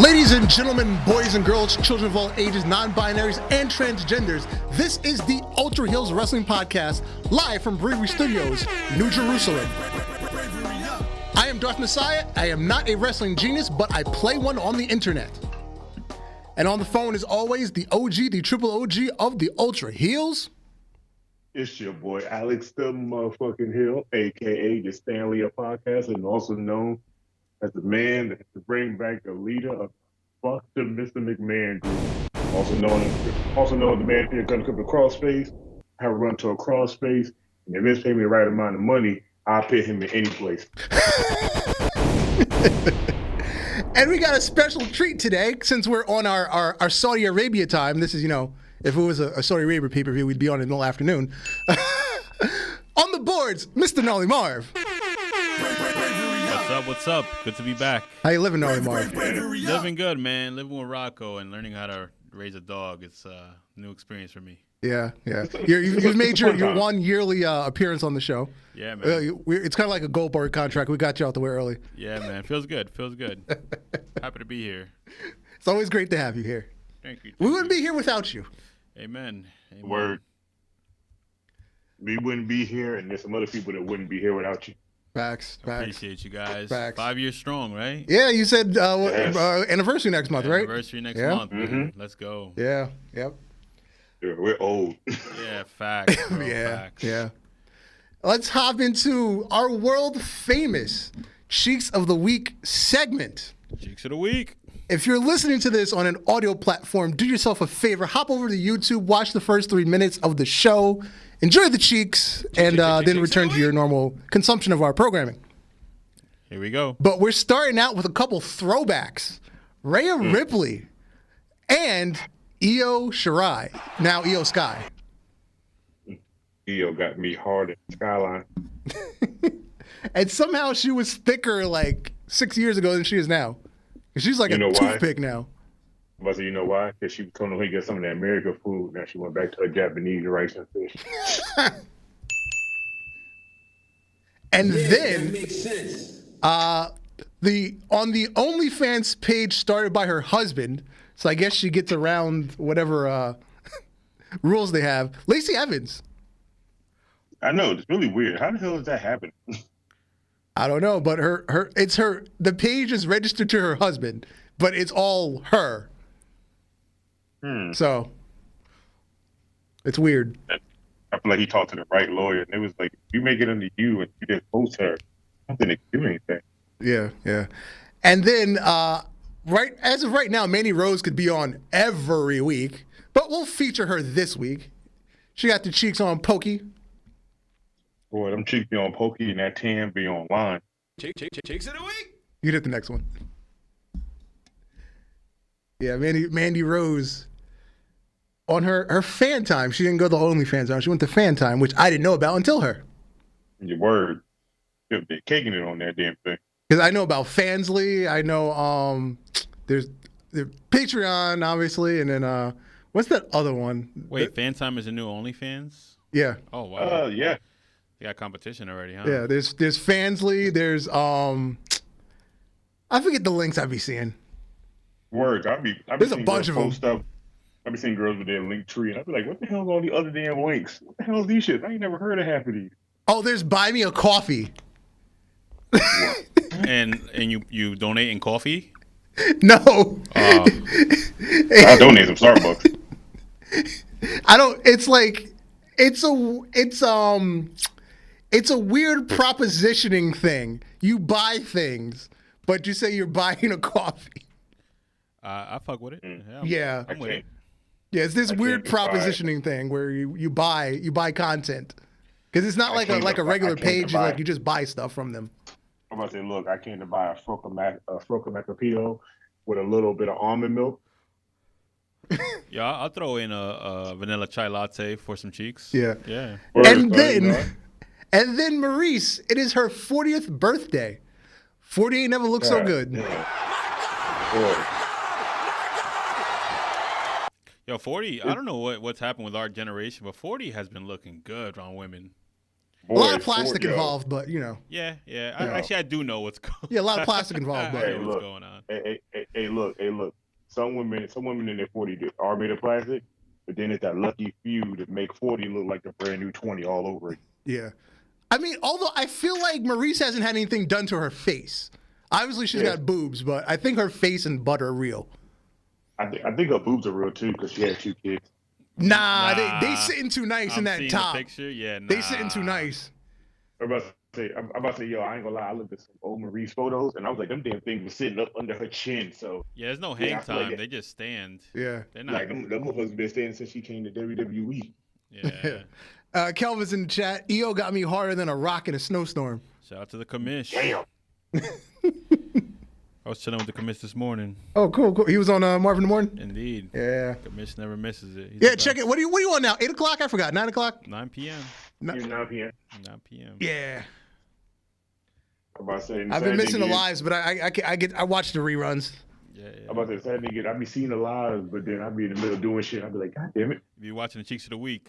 Ladies and gentlemen, boys and girls, children of all ages, non-binaries, and transgenders, this is the Ultra Heelz Wrestling Podcast, live from Bravery Studios, New Jerusalem. I am Darth Messiah. I am not a wrestling genius, but I play one on the internet. And on the phone, as always, the OG, the triple OG of the Ultra Heelz. It's your boy, Alex the motherfucking Hill, a.k.a. the Stanley of Podcast, and also known as the man that to bring back the leader of Fuck the Mr. McMahon group. Also known as the man who's gonna come to crossface, have a run to a crossface, and if it's paying me the right amount of money, I'll pay him in any place. And we got a special treat today, since we're on our Saudi Arabia time. This is, if it was a Saudi Arabia pay-per-view, we'd be on it in the afternoon. On the boards, Mr. Gnarly Marv. What's up? Good to be back. How you living, Gnarly Marv? Living good, man. Living with Rocco and learning how to raise a dog. It's a new experience for me. Yeah. You've made your one yearly appearance on the show. Yeah, man. It's kind of like a Goldberg contract. We got you out the way early. Yeah, man. Feels good. Happy to be here. It's always great to have you here. Thank you. We wouldn't be here without you. Amen. Word. We wouldn't be here, and there's some other people that wouldn't be here without you. Facts. Appreciate you guys. Facts. 5 years strong, right? Yeah, you said Yes. Anniversary next month, right? Anniversary next Yeah. month. Mm-hmm. Let's go. Yeah. Yep. Yeah, we're old. Yeah, facts. Bro, facts. Yeah. Let's hop into our world famous Cheeks of the Week segment. Cheeks of the week. If you're listening to this on an audio platform, do yourself a favor, hop over to YouTube, watch the first 3 minutes of the show, enjoy the cheeks, and then return to your normal consumption of our programming. Here we go. But we're starting out with a couple throwbacks. Rhea Ripley and Io Shirai, now Io Sky. Io got me hard at the skyline. And somehow she was thicker like 6 years ago than she is now. She's like a toothpick now. But you know why? Because she was told him he get some of that American food. Now she went back to her Japanese rice and fish. And then that makes sense. on the OnlyFans page started by her husband, so I guess she gets around whatever rules they have. Lacey Evans. I know, it's really weird. How the hell does that happen? I don't know, but the page is registered to her husband, but it's all her. So it's weird. I feel like he talked to the right lawyer, and it was like, you make it under you, and you didn't post her. Something to do anything. Yeah. And then, as of right now, Mandy Rose could be on every week, but we'll feature her this week. She got the cheeks on pokey. Boy, them cheeks be on pokey, and that tan be online. Cheeks of the week. You hit the next one. Yeah, Mandy Rose, on her fan time, she didn't go the OnlyFans route. She went to fan time, which I didn't know about until her. Your word. They're caking it on that damn thing. Because I know about Fansly. I know there's Patreon, obviously, and then what's that other one? Wait, Fan Time is a new OnlyFans? Yeah. Oh, wow. Yeah. You got competition already, huh? Yeah, there's Fansly, there's I forget the links I be seeing. Word. There's a bunch of them. Stuff. I be seeing girls with their link tree, and I be like, what the hell are all the other damn links? What the hell is these shit? I ain't never heard of half of these. Oh, there's Buy Me a Coffee. and you donate in coffee? No. I'll donate some Starbucks. I don't. It's like it's a weird propositioning thing. You buy things, but you say you're buying a coffee. I fuck with it. Yeah. I'm with it. Yeah, it's this weird propositioning thing where you buy content because it's not like a regular page. You just buy stuff from them. I'm about to say, look, I came to buy a Froca Macapito with a little bit of almond milk. Yeah, I'll throw in a vanilla chai latte for some cheeks. Yeah. Word, And then Maurice, it is her 40th birthday. 40 ain't never looked so good. Yeah. Yo, 40, I don't know what's happened with our generation, but 40 has been looking good on women. A lot of plastic involved, but Yeah. Actually, I do know what's going on. Yeah, a lot of plastic involved, but I know what's going on. Hey, look. Some women in their 40s are made of plastic, but then it's that lucky few that make 40 look like a brand new 20 all over it. Yeah. I mean, although I feel like Maurice hasn't had anything done to her face. Obviously, she's got boobs, but I think her face and butt are real. I think her boobs are real too because she has 2 kids. Nah. They sitting too nice in that seeing top. The picture. Yeah, nah. They sitting too nice. I'm about to say, yo, I ain't gonna lie. I looked at some old Maurice photos, and I was like, them damn things were sitting up under her chin. So yeah, there's no hang time. Like they just stand. Yeah, they're not. Like them motherfuckers been standing since she came to WWE. Yeah. Kelvin's in the chat. EO got me harder than a rock in a snowstorm. Shout out to the commish. Damn. I was chilling with the commish this morning. Oh, cool. He was on Marvin in the Morning? Indeed. Yeah. Commish never misses it. Yeah, check it. What are you on now? 8 o'clock? I forgot. 9 o'clock? 9 p.m. 9 p.m. 9 p.m. Yeah. I'm about to say, I've been missing the lives, but I watch the reruns. Yeah. I'm about to say, I be seeing the lives, but then I be in the middle of doing shit. I be like, God damn it. You be watching the Cheeks of the Week.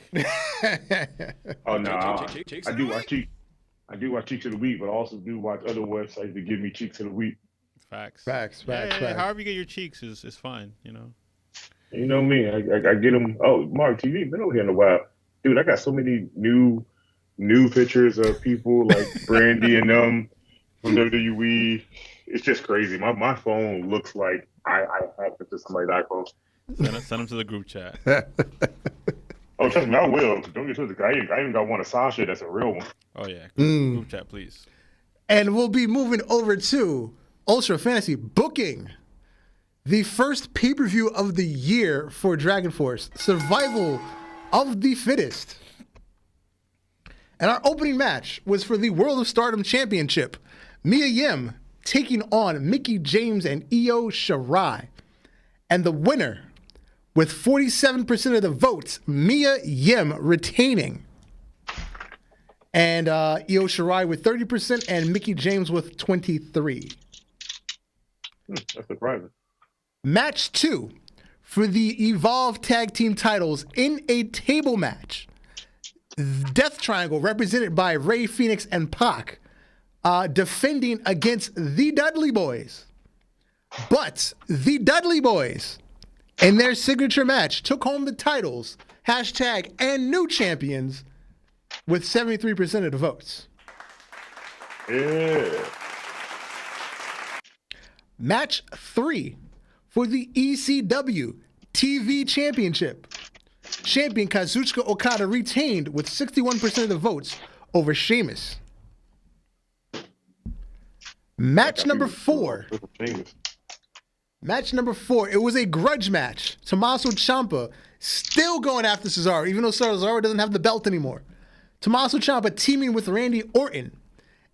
Oh no, I do watch Cheeks. I do watch Cheeks of the Week, but I also do watch other websites that give me Cheeks of the Week. Facts. Yeah. However you get your cheeks is fine, You know me, I get them. Oh, Mark TV, been over here in a while, dude. I got so many new pictures of people like Brandy and them from WWE. It's just crazy. My phone looks like I hacked into somebody's iPhone. Send them to the group chat. Oh, trust me, I will. Don't get twisted. I even got one of Sasha that's a real one. Oh yeah, group chat, please. And we'll be moving over to Ultra Fantasy booking the first pay-per-view of the year for Dragon Force, Survival of the Fittest. And our opening match was for the World of Stardom Championship. Mia Yim taking on Mickie James and Io Shirai. And the winner, with 47% of the votes, Mia Yim retaining. And Io Shirai with 30% and Mickie James with 23%. That's surprising. Match 2 for the Evolve Tag Team titles in a table match. Death Triangle, represented by Rey Fenix and Pac, defending against the Dudley Boys. But the Dudley Boys, in their signature match, took home the titles, and new champions, with 73% of the votes. Yeah. Match 3 for the ECW TV Championship. Champion Kazuchika Okada retained with 61% of the votes over Sheamus. Match number 4. It was a grudge match. Tommaso Ciampa still going after Cesaro, even though Cesaro doesn't have the belt anymore. Tommaso Ciampa teaming with Randy Orton.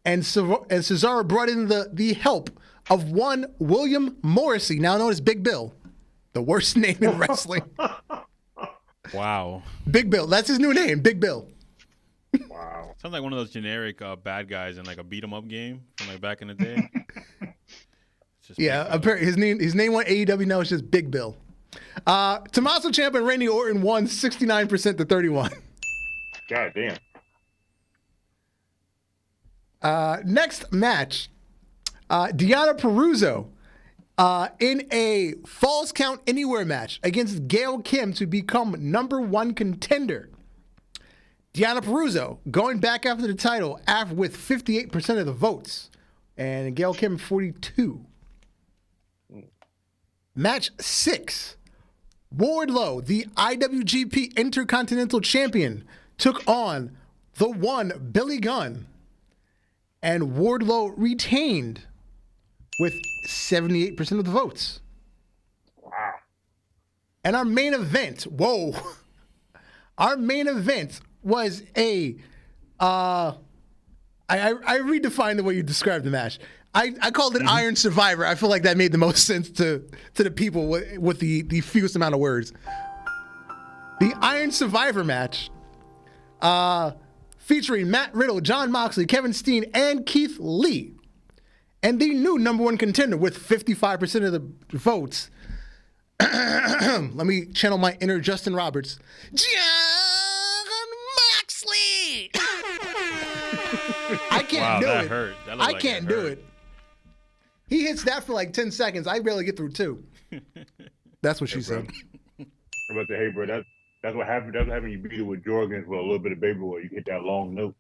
And Cesaro brought in the help of one William Morrissey, now known as Big Bill. The worst name in wrestling. Wow. Big Bill. That's his new name, Big Bill. Wow. Sounds like one of those generic bad guys in like a beat 'em up game from like back in the day. Yeah, apparently his name on AEW now is just Big Bill. Tommaso Ciampa and Randy Orton won 69% to 31%. God damn. Next match, Deonna Purrazzo in a Falls Count Anywhere match against Gail Kim to become #1 contender. Deonna Purrazzo going back after the title with 58% of the votes, and Gail Kim 42%. Match 6, Wardlow, the IWGP Intercontinental Champion, took on the one Billy Gunn. And Wardlow retained with 78% of the votes. Wow. And our main event, our main event was I redefined the way you described the match. I called it Iron Survivor. I feel like that made the most sense to the people with the fewest amount of words. The Iron Survivor match, featuring Matt Riddle, Jon Moxley, Kevin Steen, and Keith Lee. And the new #1 contender with 55% of the votes. Let me channel my inner Justin Roberts. Jon Moxley! I can't Wow, do that it. hurt. That looked I like can't it do hurt. it. He hits that for like 10 seconds. I barely get through 2. That's what she said. I'm about to say, hey, bro, that's what happened. That's what happened. You beat it with Jorgens with a little bit of baby oil. You get that long note.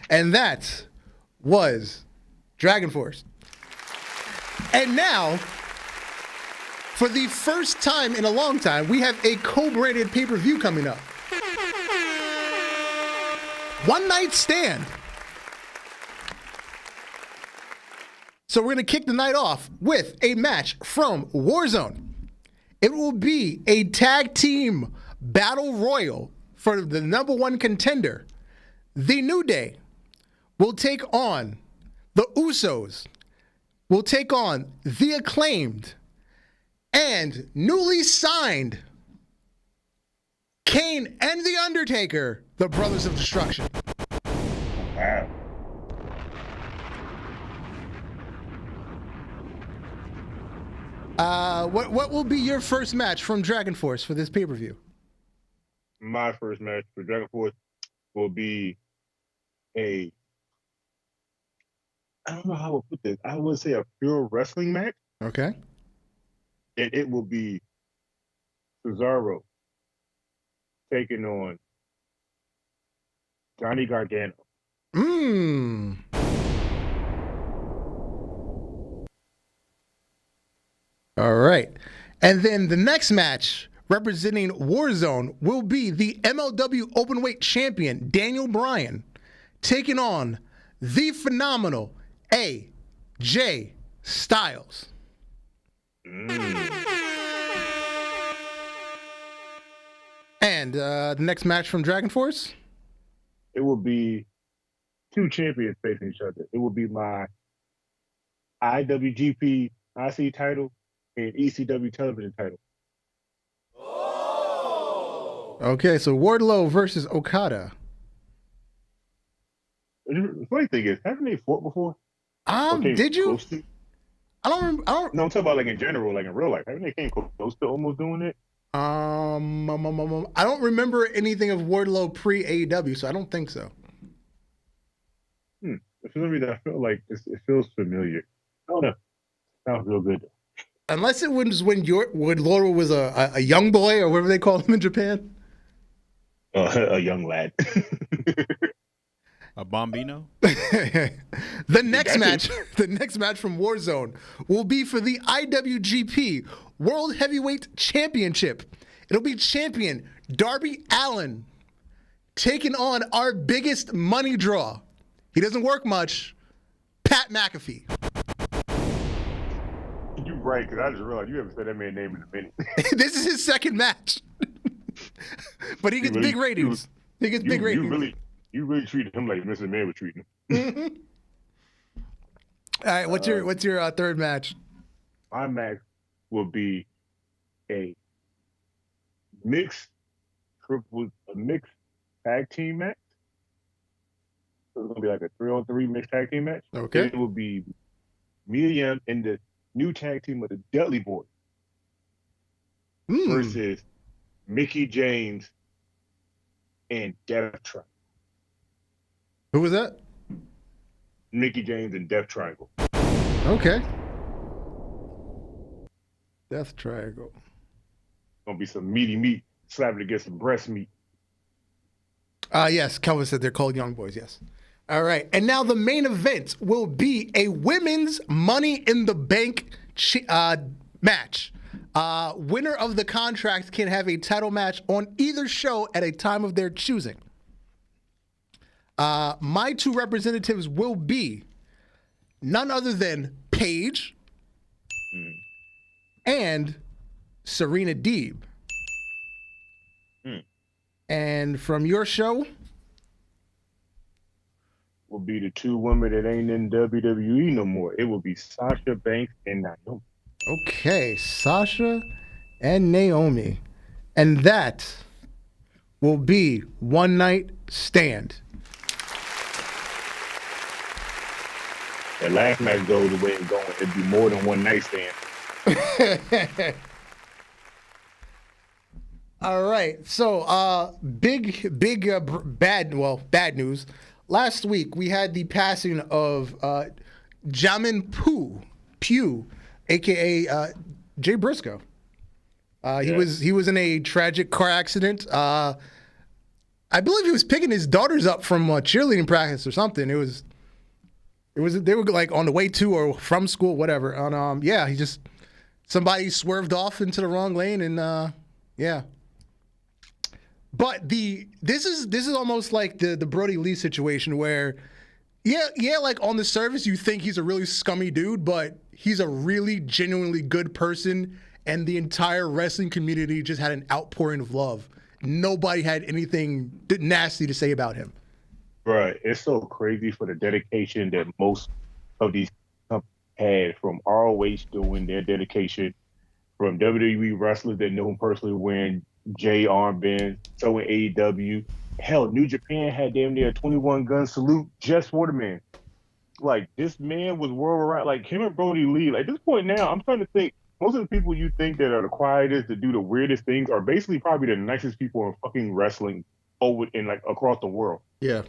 And that was Dragon Force. And now, for the first time in a long time, we have a co-branded pay-per-view coming up. One Night Stand. So we're going to kick the night off with a match from Warzone. It will be a tag team battle royal for the number 1 contender. The New Day will take on the Usos, will take on the Acclaimed, and newly signed Kane and The Undertaker, the Brothers of Destruction. Wow. What will be your first match from Dragon Force for this pay-per-view? My first match for Dragon Force will be I don't know how I would put this. I would say a pure wrestling match. Okay. And it will be Cesaro taking on Johnny Gargano. All right. And then the next match representing Warzone will be the MLW Openweight Champion, Daniel Bryan, taking on the phenomenal AJ Styles. And the next match from Dragon Force? It will be 2 champions facing each other. It will be my IWGP IC title and ECW television title. Okay, so Wardlow versus Okada. The funny thing is, haven't they fought before? Did you? I don't remember. No, I'm talking about like in general, like in real life. Haven't they came close to almost doing it? I don't remember anything of Wardlow pre-AEW, so I don't think so. For some reason, I feel like it feels familiar. I don't know. Sounds real good. Unless it was when Wardlow was a young boy or whatever they call him in Japan. A young lad. A Bombino? The next match from Warzone will be for the IWGP World Heavyweight Championship. It'll be champion Darby Allin taking on our biggest money draw. He doesn't work much, Pat McAfee. You're right, because I just realized you haven't said that man's name in a minute. This is his second match. But he gets big ratings. He gets big ratings. You really treated him like Mr. Man was treating him. All right, what's your third match? My match will be a mixed tag team match. So it's gonna be like a 3-on-3 mixed tag team match. Okay. It will be Miriam and the new tag team of the Dudley Boys versus Mickie James and Death Triangle. Who was that? Mickie James and Death Triangle. Okay. Death Triangle. Gonna be some meaty meat slapping against some breast meat. Yes, Kelvin said they're called Young Boys, yes. All right, and now the main event will be a women's Money in the Bank match. Winner of the contract can have a title match on either show at a time of their choosing. My 2 representatives will be none other than Paige and Serena Deeb. And from your show? Will be the 2 women that ain't in WWE no more. It will be Sasha Banks and Naomi. Okay, Sasha and Naomi. And that will be One Night Stand. That last match goes the way it's going. It'd be more than one night stand. All right. So, bad news. Last week we had the passing of Jamin Pugh, aka Jay Briscoe. He was in a tragic car accident. I believe he was picking his daughters up from cheerleading practice or something. It was they were like on the way to or from school, whatever. And he just somebody swerved off into the wrong lane, and yeah. But this is almost like the Brody Lee situation where, like on the surface you think he's a really scummy dude, but he's a really genuinely good person, and the entire wrestling community just had an outpouring of love. Nobody had anything nasty to say about him. Right. It's so crazy for the dedication that most of these companies had, from ROH doing their dedication, from WWE wrestlers that know him personally wearing J armband, so in AEW. Hell, New Japan had damn near a 21-gun salute just for the man. Like, this man was worldwide. Like, him and Brody Lee, like, at this point now, I'm trying to think, most of the people you think that are the quietest, that do the weirdest things, are basically probably the nicest people in fucking wrestling over in, like, across the world. Yeah.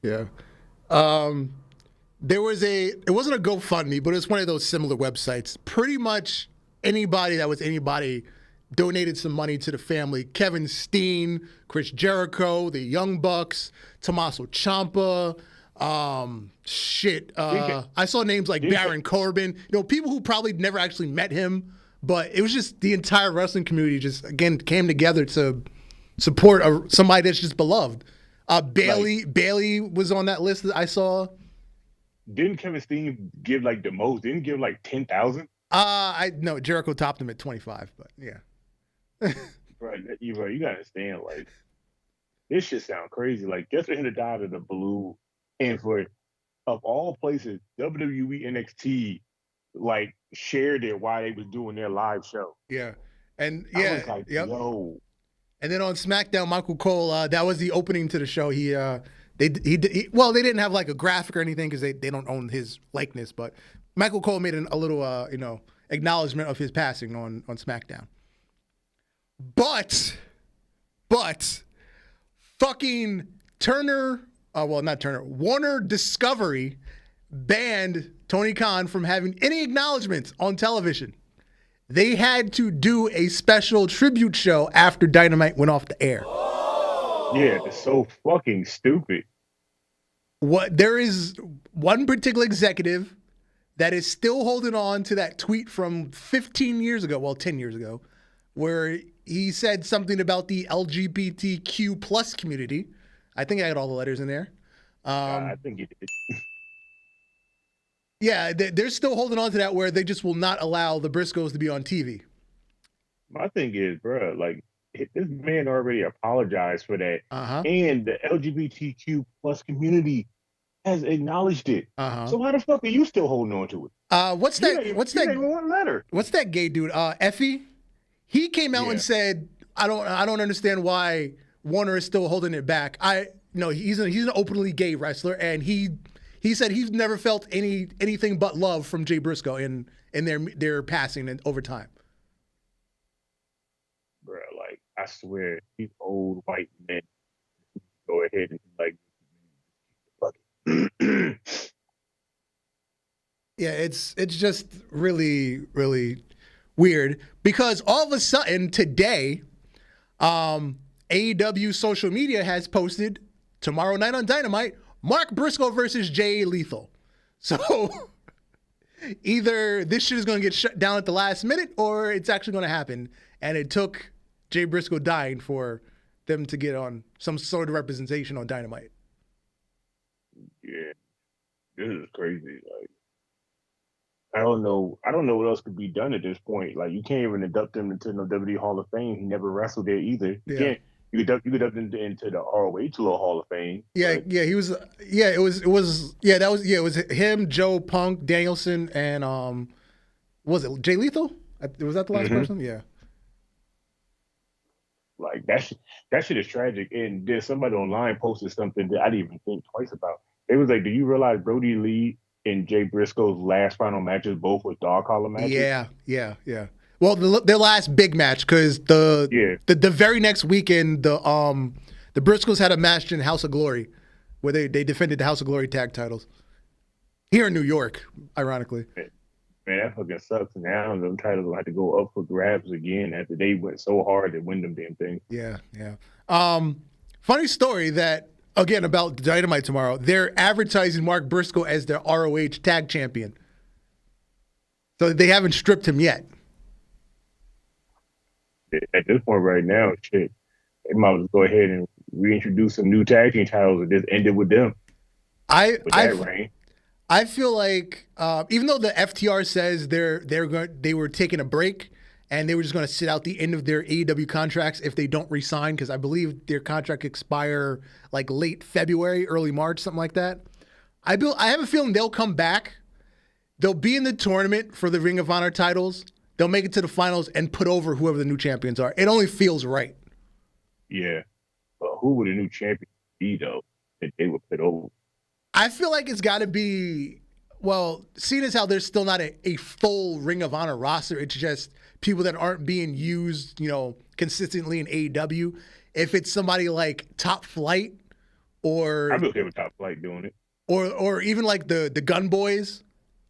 Yeah. It wasn't a GoFundMe, but it's one of those similar websites. Pretty much anybody that was anybody donated some money to the family. Kevin Steen, Chris Jericho, the Young Bucks, Tommaso Ciampa, I saw names like Baron Corbin, people who probably never actually met him, but it was just the entire wrestling community just, again, came together to support somebody that's just beloved. Bailey was on that list that I saw. Didn't Kevin Steen give like the most? Didn't he give like 10,000? No, Jericho topped him at 25, but yeah. Right, you gotta understand, like, this shit sound crazy. Like, just for him to die to the blue, and for, of all places, WWE NXT, like, shared it while they was doing their live show. Yeah, and I was like, yo. And then on SmackDown, Michael Cole, that was the opening to the show. They didn't have like a graphic or anything because they don't own his likeness, but Michael Cole made a little acknowledgement of his passing on SmackDown. But fucking Warner Discovery banned Tony Khan from having any acknowledgments on television. They had to do a special tribute show after Dynamite went off the air. Yeah, it's so fucking stupid. There is one particular executive that is still holding on to that tweet from 10 years ago, where he said something about the LGBTQ plus community. I think I had all the letters in there. I think you did. Yeah, they're still holding on to that, where they just will not allow the Briscoes to be on TV. My thing is, bro, like, this man already apologized for that, and the LGBTQ plus community has acknowledged it. So why the fuck are you still holding on to it? What's that one letter? What's that gay dude? Effie? He came out and said, I don't understand why Warner is still holding it back. He's an openly gay wrestler, and he said he's never felt anything but love from Jay Briscoe in their passing and over time. Bro, like, I swear, these old white men go ahead and like, fuck it. Yeah, it's just really, really weird, because all of a sudden today, AEW social media has posted tomorrow night on Dynamite, Mark Briscoe versus Jay Lethal. So either this shit is going to get shut down at the last minute, or it's actually going to happen. And it took Jay Briscoe dying for them to get on some sort of representation on Dynamite. Yeah, this is crazy. Like, I don't know what else could be done at this point. Like, you can't even induct him into no WWE Hall of Fame. He never wrestled there either. Yeah. You could induct him into the ROH Little Hall of Fame. Yeah, but, yeah, he was. Yeah, it was him, Joe Punk, Danielson, and was it Jay Lethal? Was that the last person? Yeah. Like, that shit is tragic. And then somebody online posted something that I didn't even think twice about. It was like, do you realize Brody Lee and Jay Briscoe's last final matches both were dog collar matches? Yeah. Well, their last big match, because the very next weekend, the Briscoes had a match in House of Glory, where they defended the House of Glory tag titles here in New York, ironically. Man, that fucking sucks. Now them titles will have to go up for grabs again after they went so hard to win them damn things. Yeah. Funny story that, again, about Dynamite tomorrow, they're advertising Mark Briscoe as their ROH Tag Champion. So they haven't stripped him yet. At this point right now, shit, they might as well go ahead and reintroduce some new tag team titles and just end it with them. I feel like even though the FTR says they were taking a break and they were just going to sit out the end of their AEW contracts if they don't re-sign, because I believe their contract expire like late February, early March, something like that. I have a feeling they'll come back. They'll be in the tournament for the Ring of Honor titles. They'll make it to the finals and put over whoever the new champions are. It only feels right. Yeah. But who would a new champion be, though, that they would put over? I feel like it's got to be, well, seeing as how there's still not a full Ring of Honor roster, it's just people that aren't being used, consistently in AEW. If it's somebody like Top Flight or... I'd be okay with Top Flight doing it. Or even like the Gun Boys,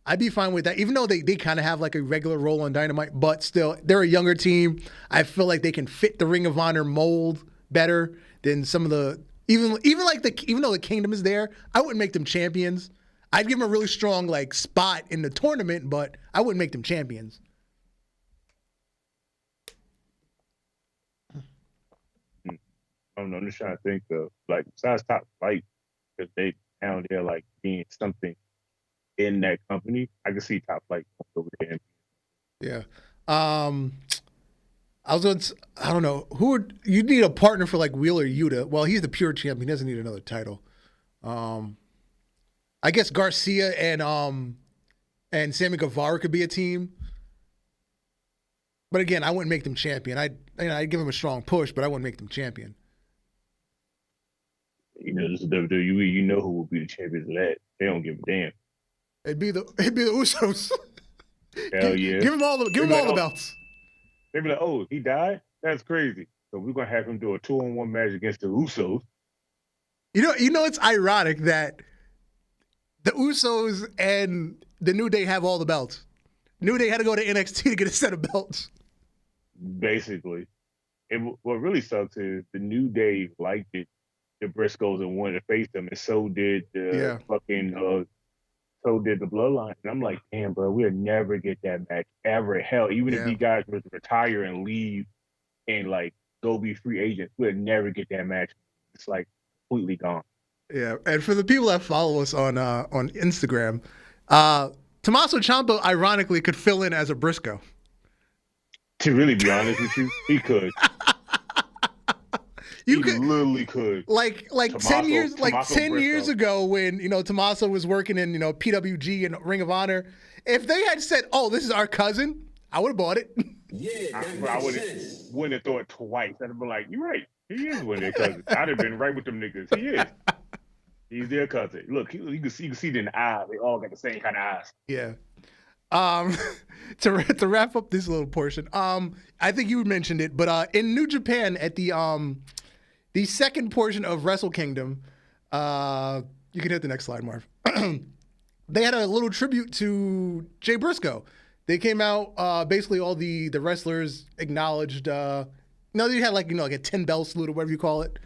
I'd be fine with that, even though they kind of have like a regular role on Dynamite, but still, they're a younger team. I feel like they can fit the Ring of Honor mold better than some of the, even though the Kingdom is there, I wouldn't make them champions. I'd give them a really strong like spot in the tournament, but I wouldn't make them champions. I don't know, I'm just trying to think of, like, besides Top Flight, because they down there like being something in that company, I can see Top Flight over there. Yeah. I don't know. You need a partner for like Wheeler Yuta. Well, he's the pure champ. He doesn't need another title. I guess Garcia and Sammy Guevara could be a team. But again, I wouldn't make them champion. I'd give them a strong push, but I wouldn't make them champion. This is WWE. You know who will be the champions of that. They don't give a damn. It'd be the Usos. Hell yeah. Give them all the belts. They'd be like, oh, he died? That's crazy. So we're gonna have him do a 2-on-1 match against the Usos. You know, it's ironic that the Usos and the New Day have all the belts. New Day had to go to NXT to get a set of belts. Basically. And what really sucks is the New Day liked it, the Briscoes, and wanted to face them, and so did the so did the Bloodline. And I'm like, damn, bro, we'll never get that match ever. Hell, even if these guys were to retire and leave and like go be free agents, we'll never get that match. It's like completely gone. Yeah, and for the people that follow us on Instagram, Tommaso Ciampa ironically could fill in as a Briscoe. To really be honest with you, he could. He literally could. Like Tommaso, 10 years ago when, Tommaso was working in, PWG and Ring of Honor, if they had said, "Oh, this is our cousin," I would have bought it. Yeah, I wouldn't have thought it twice. I'd have been like, "You're right. He is one of their cousins." I'd have been right with them niggas. He is. He's their cousin. Look, you can see it in the eye. They all got the same kind of eyes. Yeah. To wrap up this little portion, I think you mentioned it, but in New Japan at the second portion of Wrestle Kingdom, you can hit the next slide, Marv. They had a little tribute to Jay Briscoe. They came out, basically all the wrestlers acknowledged, they had like a 10 bell salute or whatever you call it.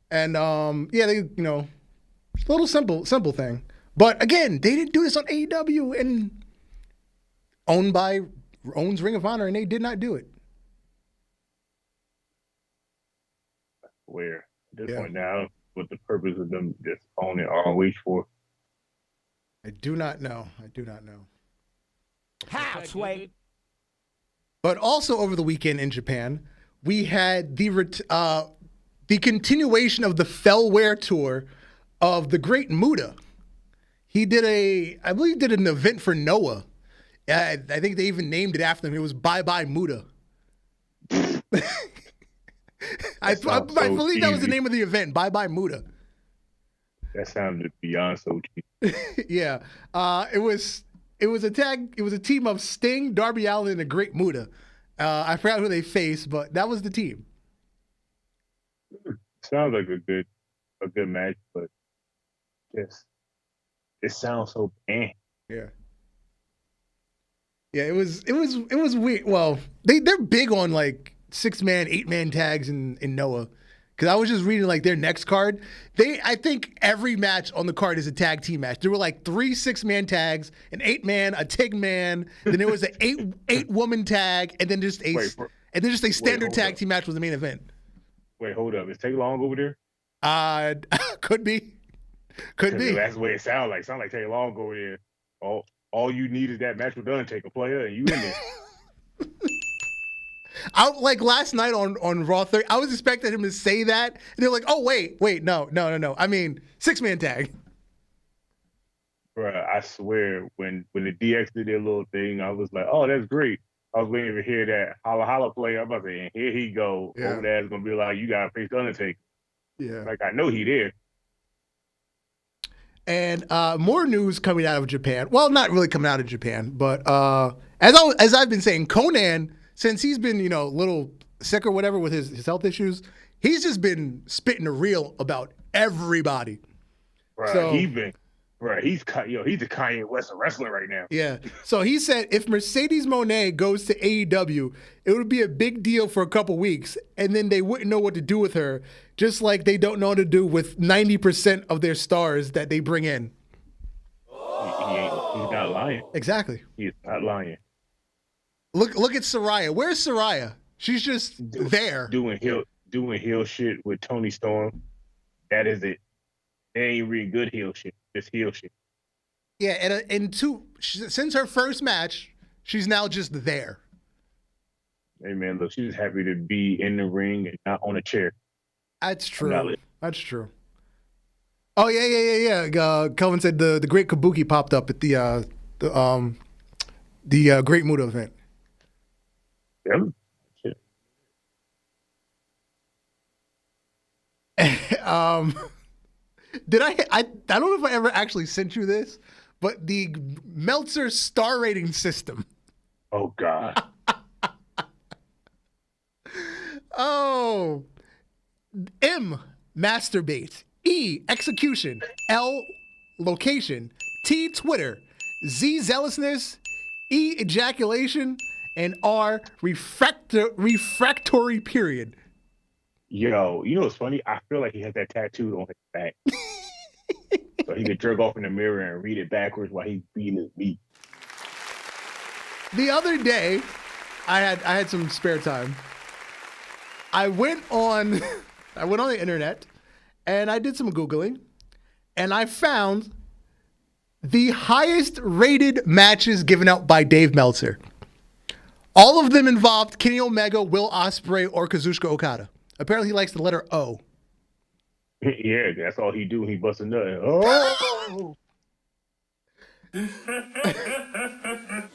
And they, it's a little simple thing. But again, they didn't do this on AEW and owns Ring of Honor, and they did not do it. Where at this point now, what the purpose of them just owning ROH for? I do not know. How, Sway? But also over the weekend in Japan, we had the continuation of the Fellware tour of the Great Muta. He did I believe an event for Noah. I think they even named it after him. It was Bye Bye Muta. I believe that was the name of the event, Bye Bye Muta. That sounded beyond so cheap. Yeah. It was a team of Sting, Darby Allin, and the Great Muta. I forgot who they faced, but that was the team. Sounds like a good match, but just it sounds so Yeah. Yeah, it was weird. Well, they're big on like 6-man, 8-man tags in Noah. Because I was just reading like their next card. I think every match on the card is a tag team match. There were like 3 6-man tags, an 8-man, a TIG man, then there was an 8-woman tag, and then just a standard tag team match was the main event. Wait, hold up. Is Take Long over there? Could be. That's the way it sounds like. Sound like Take Long over there. All you need is that match with Undertaker player, and you in there. Like last night on Raw 30, I was expecting him to say that, and they're like, "Oh wait, no. I mean 6-man tag." Bruh, I swear, when the DX did their little thing, I was like, "Oh, that's great." I was waiting to hear that holla holla play. I'm about to say, and here he go. Yeah. Over there is gonna be like, "You gotta face Undertaker." Yeah. Like I know he did. And more news coming out of Japan. Well, not really coming out of Japan, but as I've been saying, Conan, since he's been a little sick or whatever with his health issues, he's just been spitting the real about everybody. Right. So, he's a Kanye West wrestler right now. Yeah. So he said if Mercedes Moné goes to AEW, it would be a big deal for a couple weeks, and then they wouldn't know what to do with her, just like they don't know what to do with 90% of their stars that they bring in. He's not lying. Exactly. He's not lying. Look at Saraya. Where's Saraya? She's just there. Doing heel shit with Tony Storm. That is it. They ain't really good heel shit. Just heel shit. Yeah, since her first match, she's now just there. Hey man, look, she's happy to be in the ring and not on a chair. That's true. That's true. Oh yeah. Kelvin said the Great Kabuki popped up at the Great Muda event. Yep. Did I don't know if I ever actually sent you this, but the Meltzer star rating system. Oh God. Oh. M, masturbate. E, execution. L, location. T, Twitter. Z, zealousness. E, ejaculation. And R, refractory period. Yo, you know what's funny? I feel like he has that tattooed on his back. So he could jerk off in the mirror and read it backwards while he's beating his meat. The other day, I had some spare time. I went on the internet and I did some Googling, and I found the highest rated matches given out by Dave Meltzer. All of them involved Kenny Omega, Will Ospreay, or Kazuchika Okada. Apparently he likes the letter O. Yeah, that's all he do. He busts a nut. Oh!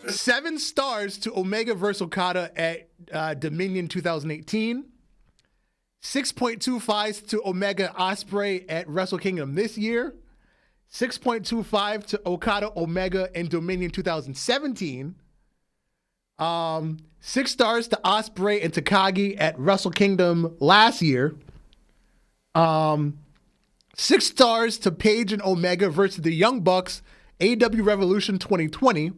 7 stars to Omega versus Okada at Dominion 2018. 6.25 to Omega Ospreay at Wrestle Kingdom this year. 6.25 to Okada Omega in Dominion 2017. 6 stars to Ospreay and Takagi at Wrestle Kingdom last year. 6 stars to Page and Omega versus the Young Bucks, AEW Revolution 2020.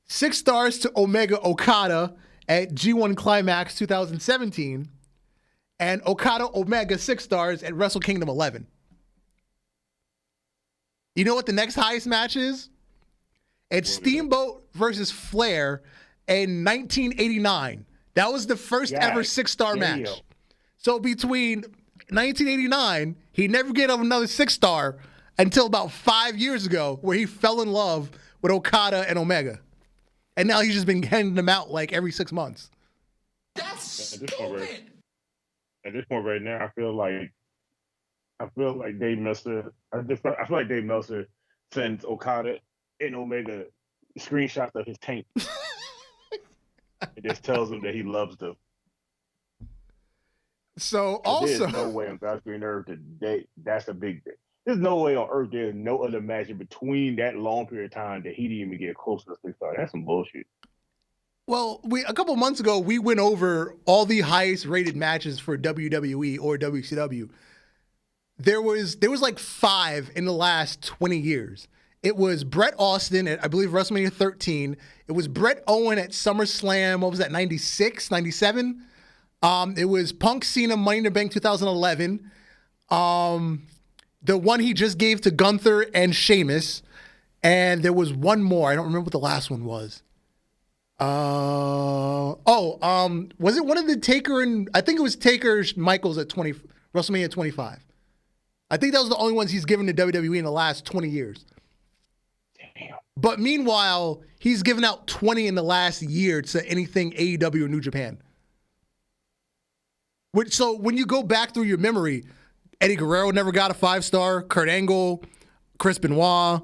6 stars to Omega Okada at G1 Climax 2017. And Okada Omega 6 stars at Wrestle Kingdom 11. You know what the next highest match is? It's Steamboat versus Flair in 1989. That was the first ever 6-star match. So between 1989, he never get another 6-star until about 5 years ago, where he fell in love with Okada and Omega. And now he's just been handing them out like every 6 months. That's stupid. At this point right now, I feel like Dave Meltzer. I feel like Dave Meltzer sends Okada and Omega screenshots of his taint. It just tells him that he loves them. So also, there's no way on God's green earth today. That's a big thing. There's no way on earth there's no other match in between that long period of time that he didn't even get close to the 6-star. That's some bullshit. Well, a couple months ago, we went over all the highest rated matches for WWE or WCW. There was like 5 in the last 20 years. It was Bret Austin at, I believe, WrestleMania 13. It was Bret Owen at SummerSlam, what was that, 96, 97? It was Punk Cena Money in the Bank 2011. The one he just gave to Gunther and Sheamus. And there was one more. I don't remember what the last one was. Was it one of the Taker and I think it was Taker Michaels at WrestleMania 25. I think that was the only ones he's given to WWE in the last 20 years. Damn. But meanwhile, he's given out 20 in the last year to anything AEW or New Japan. So when you go back through your memory, Eddie Guerrero never got a 5-star. Kurt Angle, Chris Benoit,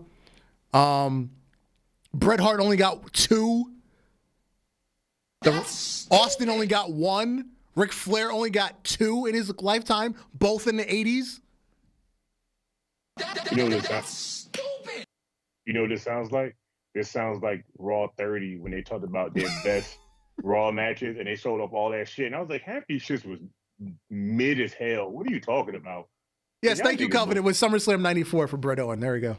Bret Hart only got 2. Austin only got 1. Ric Flair only got 2 in his lifetime, both in the 80s. You know what this sounds like? This sounds like Raw 30 when they talked about their best Raw matches and they showed up all that shit. And I was like, half these shits was mid as hell. What are you talking about? Yes, thank you, Covenant, with SummerSlam 94 for Bret Owen. There we go. I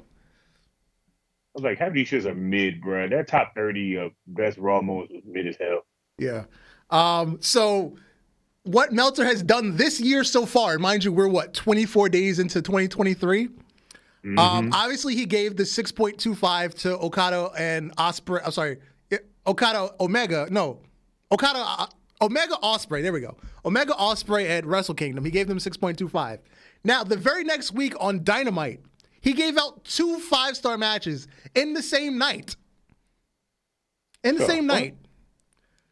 was like, half these shits are mid, bro. That top 30 of best Raw moments was mid as hell. Yeah. So what Meltzer has done this year so far, mind you, we're 24 days into 2023? Mm-hmm. Obviously, he gave the 6.25 to Okada and Ospreay. I'm sorry, Omega Ospreay. There we go. Omega Ospreay at Wrestle Kingdom. He gave them 6.25. Now, the very next week on Dynamite, he gave out 2 5-star matches in the same night. Night.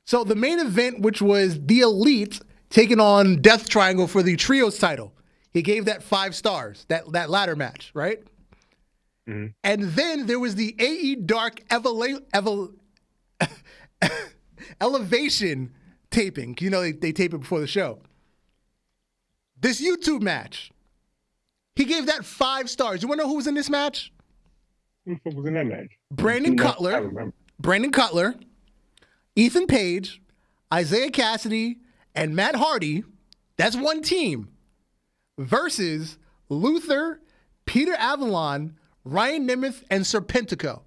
So the main event, which was the Elite taking on Death Triangle for the Trios title. He gave that 5 stars, that ladder match, right? Mm-hmm. And then there was the AE Dark Elevation taping. You know, they tape it before the show. This YouTube match, he gave that 5 stars. You want to know who was in this match? Who was in that match? Brandon Cutler, Ethan Page, Isaiah Cassidy, and Matt Hardy. That's one team. Versus Luther, Peter Avalon, Ryan Nemeth, and Serpentico.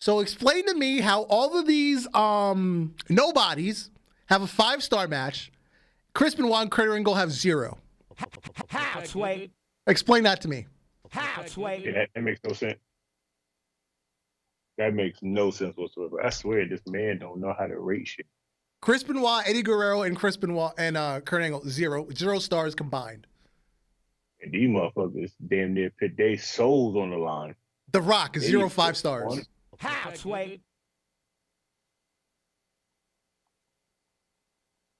So explain to me how all of these nobodies have a 5-star match. Chris Benoit and Kurt Angle have 0. How, Sway? Explain that to me. How, Sway? Yeah, that makes no sense. That makes no sense whatsoever. I swear this man don't know how to rate shit. Chris Benoit, Eddie Guerrero, and Kurt Angle, 0 stars combined. And these motherfuckers damn near put their souls on the line. The Rock is 0 5 stars. How, Sway?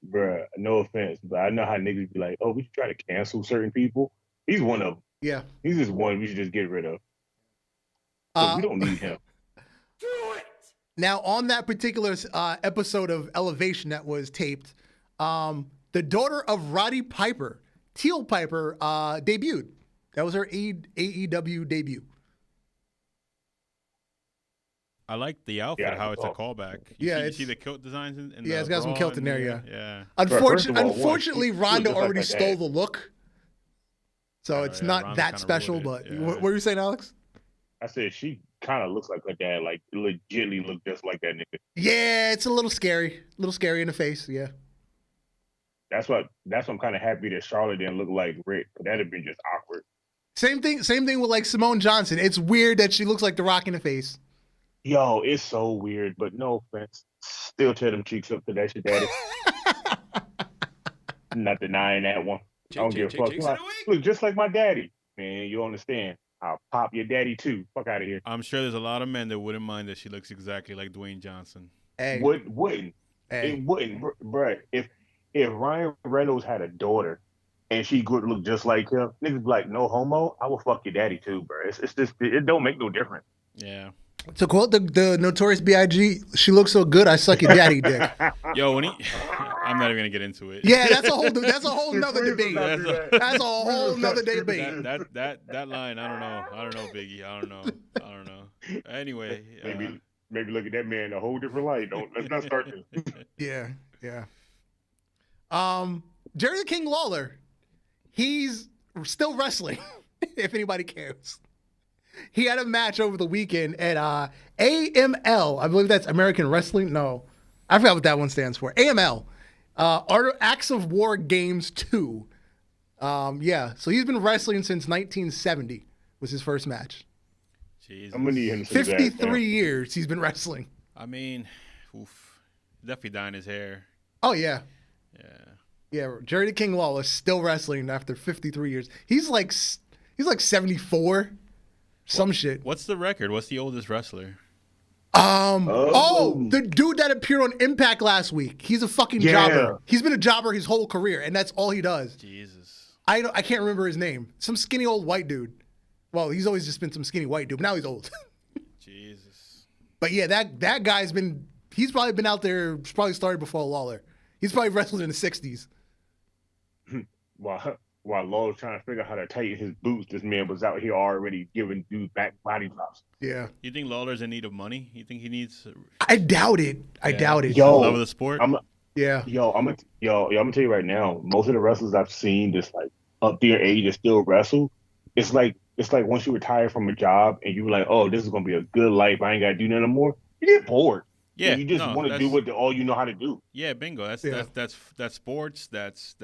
Bruh, no offense, but I know how niggas be like, oh, we should try to cancel certain people. He's one of them. Yeah. He's just one we should just get rid of. We don't need him. Do it! Now, on that particular episode of Elevation that was taped, the daughter of Roddy Piper, Teal Piper, debuted. That was her AEW debut. I like the outfit, how it's a callback. You see the kilt designs in yeah, it's got some kilt in there, yeah. Unfortunately, Ronda already like stole the look. So it's not Ronda that special, but yeah. What were you saying, Alex? I said she kind of looks like her dad, like legitly look just like that nigga. Yeah, it's a little scary in the face. Yeah. That's why I'm kind of happy that Charlotte didn't look like Rick. That'd have been just awkward. Same thing with like Simone Johnson. It's weird that she looks like The Rock in the face. Yo, it's so weird, but no offense. Still tear them cheeks up to that shit, daddy. Not denying that one. I don't give a fuck. Look, just like my daddy. Man, you understand. I'll pop your daddy too. Fuck out of here. I'm sure there's a lot of men that wouldn't mind that she looks exactly like Dwayne Johnson. Hey. Wouldn't. Hey. It wouldn't, bruh. If Ryan Reynolds had a daughter and she could look just like him, niggas be like, no homo, I will fuck your daddy too, bro. It's just, it don't make no difference. Yeah. To quote the Notorious B.I.G., she looks so good, I suck your daddy dick. Yo, I'm not even gonna get into it. Yeah, that's a whole nother debate. That's a whole nother debate. That line, I don't know, Biggie. I don't know. Anyway, maybe look at that man in a whole different light. Let's not start this. Yeah. Jerry the King Lawler, he's still wrestling, if anybody cares. He had a match over the weekend at AML. I believe that's American Wrestling. No, I forgot what that one stands for. AML, Acts of War Games 2. So he's been wrestling since 1970 was his first match. Jesus. I'm gonna need him to say that, 53 years he's been wrestling. I mean, definitely dyeing his hair. Oh, yeah. Yeah. Jerry the King Lawler is still wrestling after 53 years. He's like 74. Some shit. What's the record? What's the oldest wrestler? The dude that appeared on Impact last week. He's a fucking jobber. He's been a jobber his whole career, and that's all he does. Jesus. I can't remember his name. Some skinny old white dude. Well, he's always just been some skinny white dude, but now he's old. Jesus. But yeah, that guy's he's probably been out there, probably started before Lawler. He's probably wrestled in the 60s. While Lawler's trying to figure out how to tighten his boots, this man was out here already giving dudes back body drops. Yeah. You think Lawler's in need of money? You think he needs? I doubt it. I doubt it. Yo, love of the sport. I'm gonna tell you right now. Most of the wrestlers I've seen, just like up there in age, that still wrestle. It's like once you retire from a job and you're like, oh, this is gonna be a good life. I ain't gotta do nothing more. You get bored. Yeah, you just want to do what all you know how to do. Yeah, bingo. That's sports. That's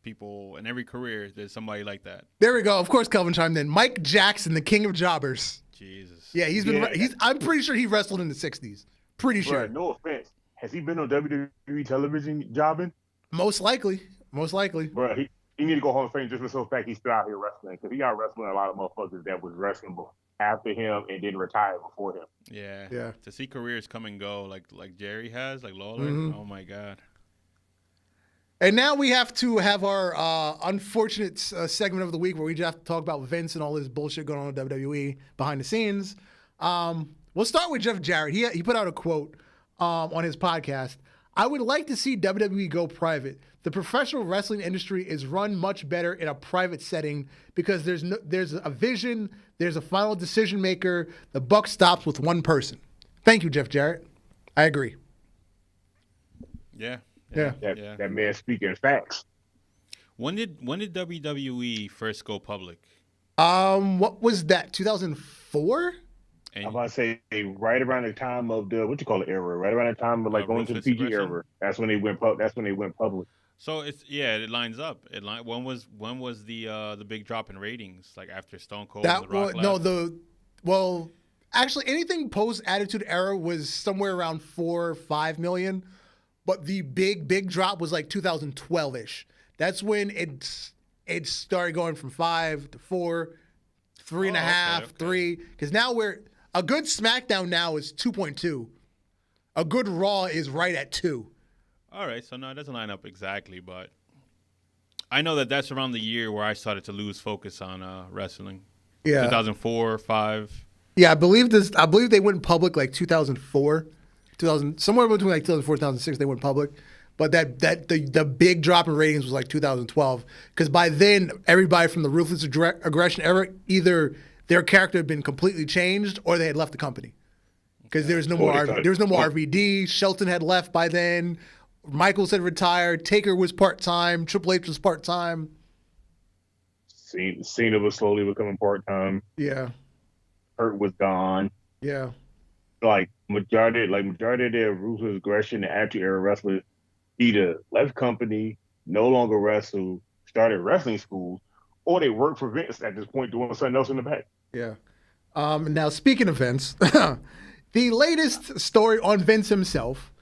people in every career. There's somebody like that. There we go. Of course, Kelvin chimed in. Mike Jackson, the king of jobbers. Jesus. Yeah, I'm pretty sure he wrestled in the 60s. Pretty sure. Bruh, no offense. Has he been on WWE television jobbing? Most likely. Bro, he need to go Hall of Fame just for the fact he's still out here wrestling, because he got wrestling a lot of motherfuckers that was wrestling after him and didn't retire before him. Yeah. To see careers come and go like Jerry has, like Lawler. Oh my God. And now we have to have our unfortunate segment of the week where we just have to talk about Vince and all this bullshit going on with WWE behind the scenes. We'll start with Jeff Jarrett. He put out a quote on his podcast. I would like to see WWE go private. The professional wrestling industry is run much better in a private setting because there's a vision, there's a final decision maker. The buck stops with one person. Thank you, Jeff Jarrett. I agree. Yeah. That man speaking facts. When did WWE first go public? What was that? 2004? And I'm about to say right around the time of the era, right around the time of like going to the PG era. That's when they went public. So it lines up. When was the big drop in ratings? Like after Stone Cold and The Rock left? Actually anything post Attitude Era was somewhere around 4 or 5 million, but the big drop was like 2012ish. That's when it started going from 5 to 4, 3.5, 3. Because now a good SmackDown now is 2.2. A good Raw is right at 2. All right, so no, it doesn't line up exactly, but I know that's around the year where I started to lose focus on wrestling. Yeah, 2004, 5. Yeah, I believe they went public like 2004, somewhere between like 2004 and 2006 they went public. But the big drop in ratings was like 2012, because by then everybody from the Ruthless Aggression era, either their character had been completely changed or they had left the company. Because there was no more RVD. Shelton had left by then. Michaels had retired. Taker was part-time. Triple H was part-time. Cena was slowly becoming part-time. Yeah. Hurt was gone. Yeah. Like majority of their Ruthless Aggression and Attitude Era wrestlers either left company, no longer wrestle, started wrestling schools, or they work for Vince at this point doing something else in the back. Yeah. Now, speaking of Vince, the latest story on Vince himself,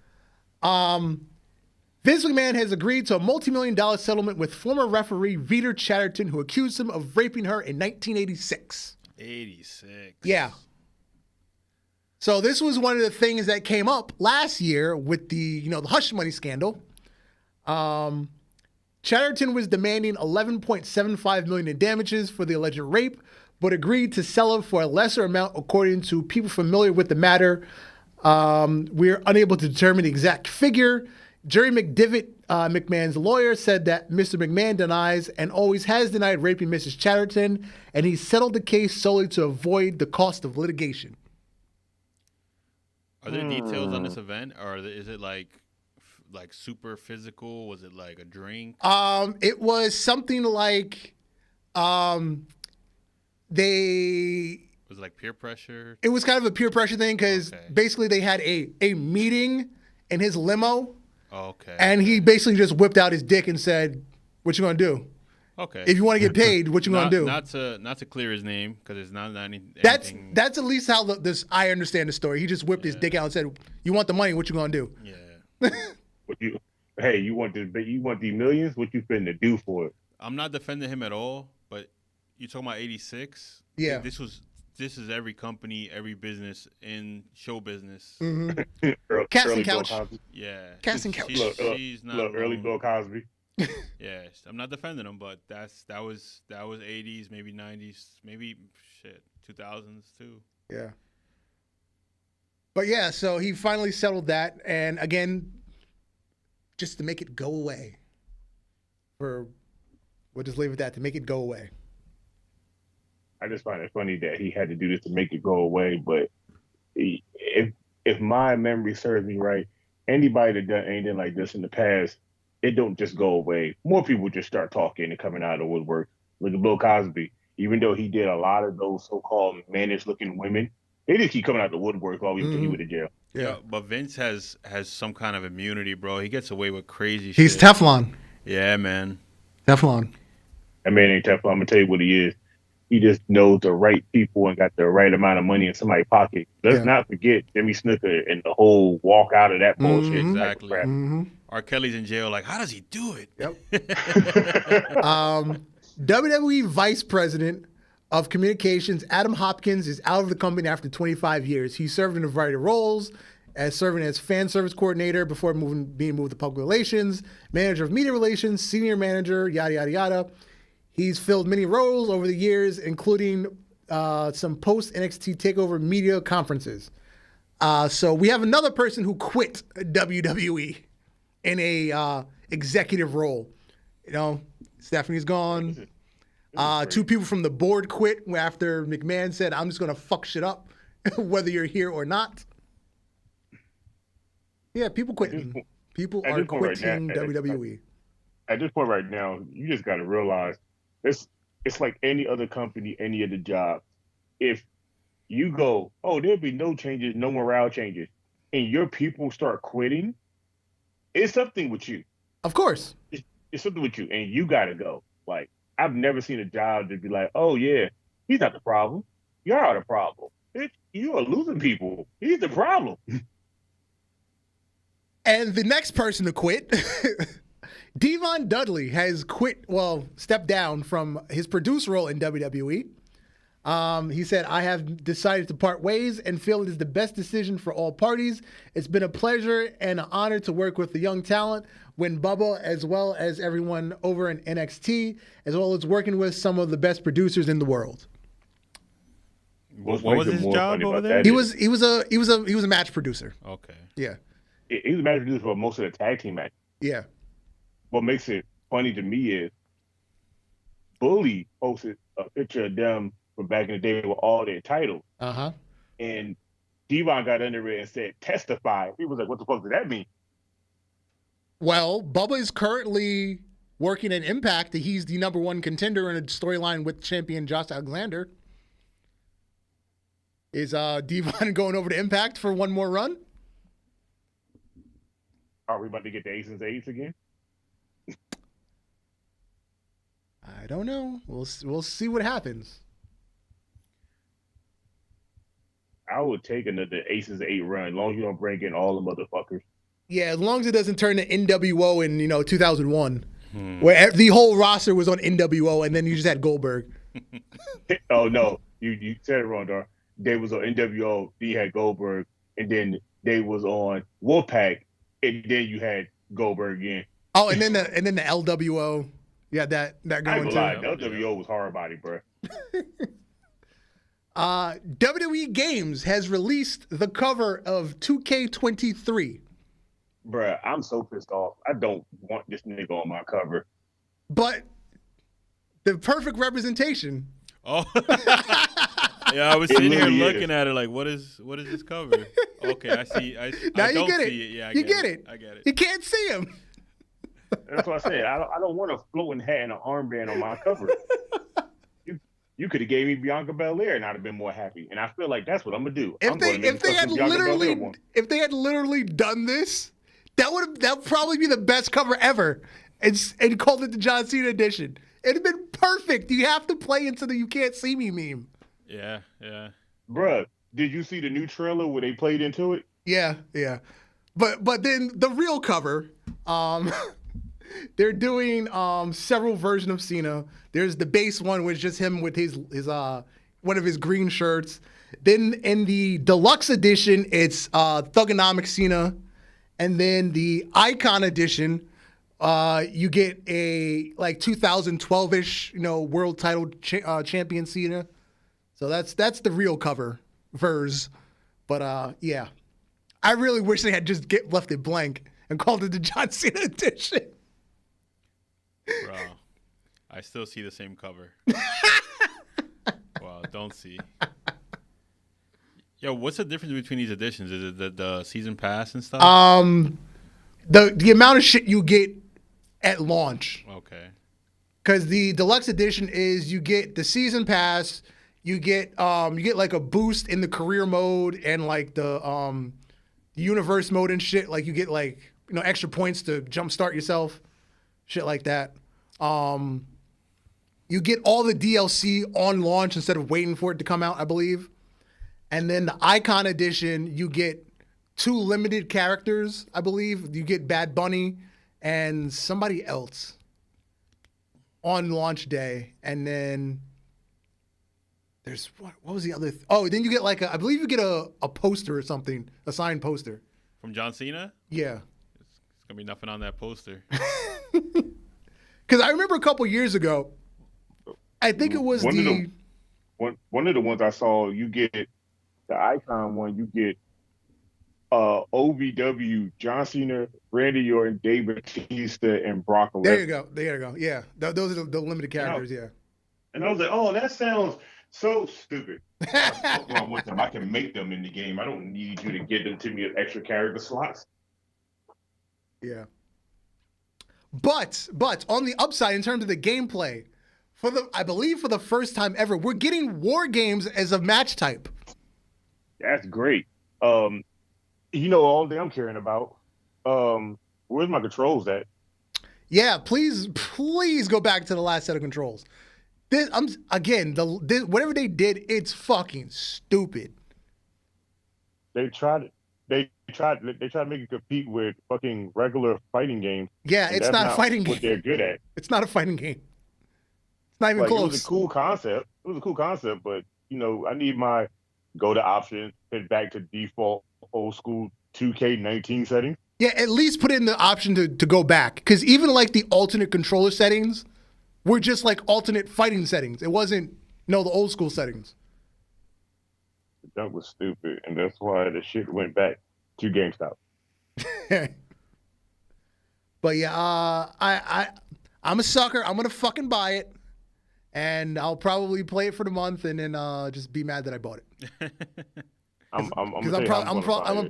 Vince McMahon has agreed to a multi-million-dollar settlement with former referee Veter Chatterton, who accused him of raping her in 1986. 86. Yeah. So this was one of the things that came up last year with the hush money scandal. Chatterton was demanding $11.75 million in damages for the alleged rape, but agreed to sell it for a lesser amount, according to people familiar with the matter. We're unable to determine the exact figure. Jerry McDivitt, McMahon's lawyer, said that Mr. McMahon denies and always has denied raping Mrs. Chatterton, and he settled the case solely to avoid the cost of litigation. Are there details on this event, or is it like super physical? Was it like a drink? It was something like, Was it like peer pressure? It was kind of a peer pressure thing because basically they had a meeting in his limo. Okay. And he basically just whipped out his dick and said, "What you gonna do? Okay. If you want to get paid, what you gonna do?" Not to clear his name because it's not anything. That's at least how I understand the story. He just whipped his dick out and said, "You want the money? What you gonna do?" Yeah. You want the millions? What you finna do for it? I'm not defending him at all, but you talking about 86? Yeah. This is every company, every business in show business. Mm-hmm. Casting couch. Yeah. Casting couch. She's not early Bill Cosby. Yeah, I'm not defending him, but that was 80s, maybe 90s, maybe 2000s too. Yeah. But yeah, so he finally settled that, and again, just to make it go away. We'll just leave it at that, to make it go away. I just find it funny that he had to do this to make it go away. But if my memory serves me right, anybody that done anything like this in the past, it don't just go away. More people just start talking and coming out of the woodwork. Look at Bill Cosby. Even though he did a lot of those so-called mannish-looking women, they just keep coming out of the woodwork all the way until he went to jail. Yeah, but Vince has some kind of immunity, bro. He gets away with crazy shit. He's Teflon. Yeah, man. Teflon. That man ain't Teflon. I'm gonna tell you what he is. He just knows the right people and got the right amount of money in somebody's pocket. Let's not forget Jimmy Snuka and the whole walk out of that bullshit. Exactly. Mm-hmm. R. Kelly's in jail. Like, how does he do it? Yep. WWE Vice President of Communications Adam Hopkins is out of the company after 25 years. He served in a variety of roles, serving as fan service coordinator before being moved to public relations, manager of media relations, senior manager, yada, yada, yada. He's filled many roles over the years, including some post-NXT TakeOver media conferences. So we have another person who quit WWE in a executive role. You know, Stephanie's gone. Two people from the board quit after McMahon said, "I'm just going to fuck shit up, whether you're here or not." Yeah, people quitting. People are quitting WWE. At this point right now, you just got to realize it's like any other company, any other job. If you go, oh, there'll be no changes, no morale changes, and your people start quitting, it's something with you. Of course. It's something with you, and you got to go. Like, I've never seen a job to be like, oh, yeah, he's not the problem. You're the problem. You are losing people. He's the problem. And the next person to quit, Devon Dudley, has stepped down from his producer role in WWE. He said, "I have decided to part ways and feel it is the best decision for all parties. It's been a pleasure and an honor to work with the young talent, Win Bubba, as well as everyone over in NXT, as well as working with some of the best producers in the world." What was his job over there? He was a match producer. Okay. Yeah. He was a match producer for most of the tag team matches. Yeah. What makes it funny to me is Bully posted a picture of them from back in the day with all their titles. Uh-huh. And Devon got under it and said, "Testify." He was like, what the fuck does that mean? Well, Bubba is currently working at Impact. He's the number one contender in a storyline with champion Josh Alexander. Is Devon going over to Impact for one more run? Are we about to get the Aces Eights again? I don't know. We'll see what happens. I would take another Aces 8 run, as long as you don't bring in all the motherfuckers. Yeah, as long as it doesn't turn to NWO in 2001, where the whole roster was on NWO, and then you just had Goldberg. Oh no, you said it wrong, Dar. They was on NWO, then you had Goldberg, and then they was on Wolfpack, and then you had Goldberg again. Oh, and then the LWO. Yeah, that going too. LWO was hard body, bro. WWE Games has released the cover of 2K23. Bruh, I'm so pissed off. I don't want this nigga on my cover. But the perfect representation. Oh. Yeah, I was sitting here looking at it like, what is this cover? Okay, I see. Now I you don't get it. see it. Yeah, you get it. I get it. You can't see him. That's what I said. I don't want a floating hat and an armband on my cover. You could have gave me Bianca Belair and I'd have been more happy. And I feel like that's what I'm gonna do. If they had literally done this, that would probably be the best cover ever. And called it the John Cena edition. It'd have been perfect. You have to play into the "you can't see me" meme. Yeah. Bruh, did you see the new trailer where they played into it? Yeah. But then the real cover, they're doing several versions of Cena. There's the base one, which is just him with his one of his green shirts. Then in the deluxe edition, it's Thugonomics Cena, and then the Icon edition, you get a like 2012-ish, world title champion Cena. So that's the real cover verse. But yeah, I really wish they had just left it blank and called it the John Cena edition. Bro, I still see the same cover. Wow, don't see. Yo, what's the difference between these editions? Is it the season pass and stuff? The amount of shit you get at launch. Okay. Because the deluxe edition is you get the season pass, you get like a boost in the career mode and like the universe mode and shit. Like you get like extra points to jumpstart yourself, shit like that. You get all the DLC on launch instead of waiting for it to come out, I believe. And then the Icon edition, you get 2 limited characters, I believe. You get Bad Bunny and somebody else on launch day. And then there's what was the other? Then you get like I believe you get a poster or something, a signed poster. From John Cena? Yeah. It's going to be nothing on that poster. Because I remember a couple years ago, I think it was one of the ones I saw, you get the Icon one, you get OVW, John Cena, Randy Orton, Dave Batista, and Brock Lesnar. There you go. Yeah, those are the limited characters. Yeah. And I was like, oh, that sounds so stupid. What's wrong with them? I can make them in the game. I don't need you to get them to me as extra character slots. Yeah. But on the upside, in terms of the gameplay, I believe for the first time ever, we're getting war games as a match type. That's great. All that I'm caring about. Where's my controls at? Yeah, please go back to the last set of controls. Whatever they did, it's fucking stupid. They tried to make it compete with fucking regular fighting games. Yeah, it's not a fighting game. What they're good at. It's not a fighting game. It's not even close. It was a cool concept. But I need my go to options, head back to default old school 2K19 settings. Yeah, at least put in the option to go back, because even like the alternate controller settings were just like alternate fighting settings. It wasn't the old school settings. That was stupid, and that's why the shit went back to GameStop. But yeah, I'm a sucker. I'm gonna fucking buy it, and I'll probably play it for the month, and then just be mad that I bought it. I'm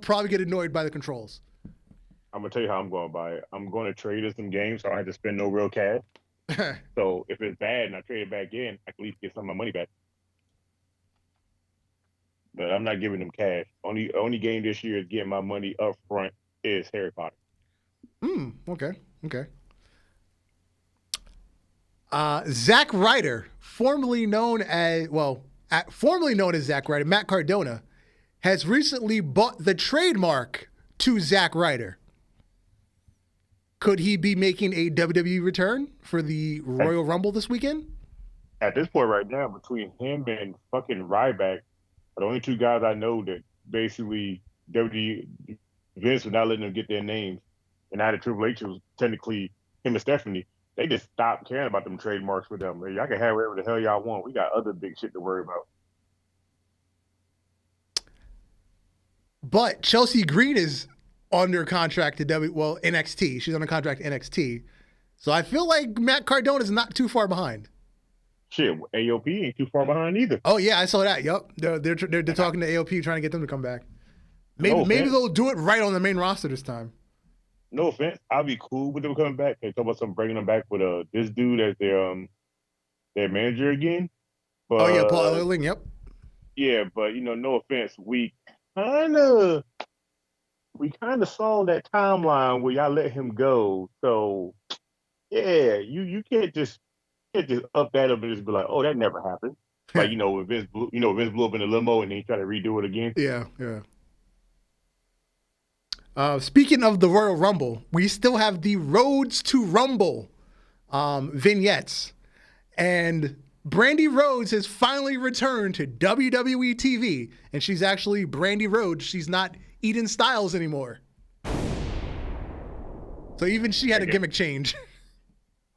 probably get annoyed by the controls. I'm gonna tell you how I'm going to buy it. I'm going to trade in some games, so I have to spend no real cash. So if it's bad and I trade it back in, I can at least get some of my money back. But I'm not giving them cash. Only game this year is getting my money up front is Harry Potter. Okay. Zack Ryder, formerly known as Zack Ryder, Matt Cardona, has recently bought the trademark to Zack Ryder. Could he be making a WWE return for the Royal Rumble this weekend? At this point right now, between him and fucking Ryback, are the only 2 guys I know that basically WWE, Vince was not letting them get their names. And now that Triple H was technically him and Stephanie, they just stopped caring about them trademarks with them. Y'all can have whatever the hell y'all want. We got other big shit to worry about. But Chelsea Green is under contract to NXT. She's under contract to NXT. So I feel like Matt Cardona is not too far behind. Shit, AOP ain't too far behind either. Oh yeah, I saw that. Yup, they're talking to AOP, trying to get them to come back. Maybe they'll do it right on the main roster this time. No offense, I'll be cool with them coming back. They talk about some bringing them back with this dude as their manager again. But, oh yeah, Paul Ellering. Yep. Yeah, but no offense, we kind of saw that timeline where y'all let him go. So yeah, you can't just up that up and just be like, oh, that never happened. Like when Vince blew up in the limo and then he tried to redo it again. Yeah. Speaking of the Royal Rumble, we still have the Roads to Rumble vignettes. And Brandy Rhodes has finally returned to WWE TV. And she's actually Brandy Rhodes. She's not Eden Styles anymore. So even she had a gimmick change.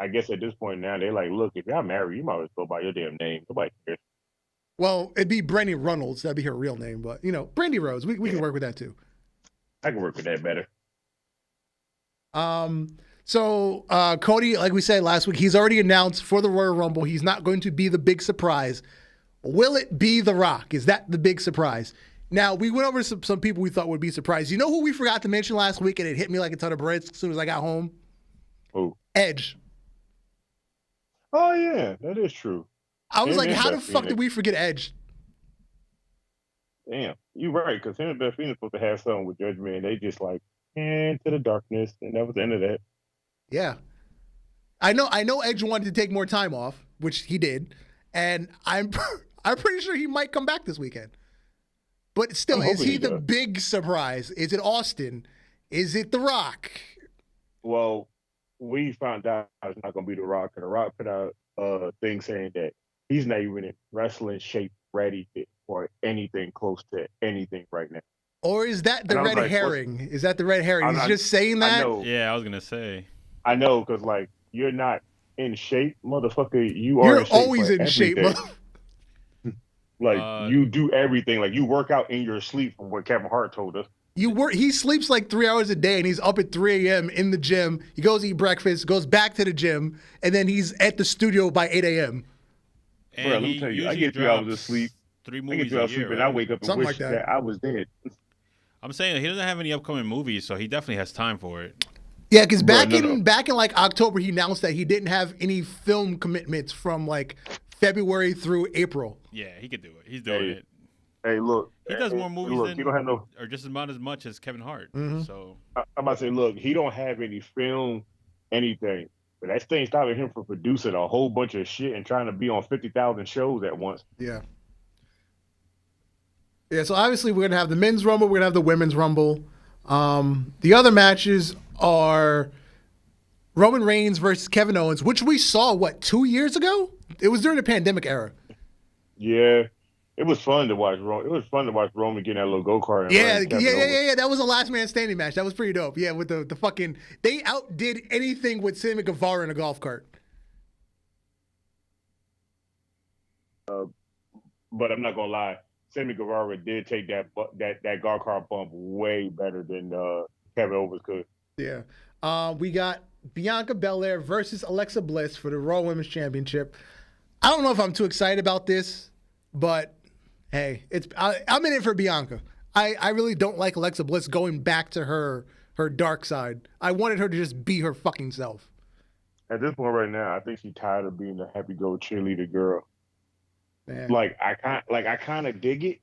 I guess at this point now, they're like, look, if y'all married, you might as well go by your damn name. Nobody cares. Well, it'd be Brandy Reynolds. That'd be her real name. But, Brandy Rhodes. We can work with that too. I can work with that better. So Cody, like we said last week, he's already announced for the Royal Rumble, he's not going to be the big surprise. Will it be The Rock? Is that the big surprise? Now, we went over some people we thought would be surprised. You know who we forgot to mention last week, and it hit me like a ton of bricks as soon as I got home? Who? Edge. Oh, yeah, that is true. I was like, how the fuck did we forget Edge? Damn, you're right, because him and Beth Phoenix supposed to have something with Judgment, and they just like, into the darkness, and that was the end of that. Yeah. I know Edge wanted to take more time off, which he did, and I'm pretty sure he might come back this weekend. But still, is he the big surprise? Is it Austin? Is it The Rock? Well, we found out it's not going to be The Rock, and The Rock put out a thing saying that he's not even in wrestling shape ready for anything close to anything right now. Or is that the red herring? Is that the red herring? He's just saying that? Yeah, I was going to say. I know, because, like, you're not in shape, motherfucker. You're always in shape, Like, you do everything. Like, you work out in your sleep, from what Kevin Hart told us. He sleeps like 3 hours a day, and he's up at 3 a.m. in the gym. He goes to eat breakfast, goes back to the gym, and then he's at the studio by 8 a.m. And let me tell you, I get 3 hours of sleep. 3 movies I get 3 hours of sleep, right? and I wake up and Something wish like that. I was dead. I'm saying he doesn't have any upcoming movies, so he definitely has time for it. Yeah, because back in like October, he announced that he didn't have any film commitments from like February through April. Yeah, he could do it. He's doing it. Hey, look. He does more movies he don't have no, or just about as much as Kevin Hart. Mm-hmm. So I'm about to say, look, he don't have any film, anything. But that thing stopping him from producing a whole bunch of shit and trying to be on 50,000 shows at once. Yeah. Yeah, so obviously we're going to have the men's rumble. We're going to have the women's rumble. The other matches are Roman Reigns versus Kevin Owens, which we saw, 2 years ago? It was during the pandemic era. Yeah. It was fun to watch Roman. It was fun to watch Roman get in that little go-kart. Yeah. That was a last man standing match. That was pretty dope. Yeah, with the fucking, they outdid anything with Sammy Guevara in a golf cart. But I'm not gonna lie, Sammy Guevara did take that golf cart bump way better than Kevin Owens could. Yeah. We got Bianca Belair versus Alexa Bliss for the Raw Women's Championship. I don't know if I'm too excited about this, but hey, I'm in it for Bianca. I really don't like Alexa Bliss going back to her dark side. I wanted her to just be her fucking self. At this point right now, I think she's tired of being the happy-go cheerleader girl. Man. Like I kind of dig it,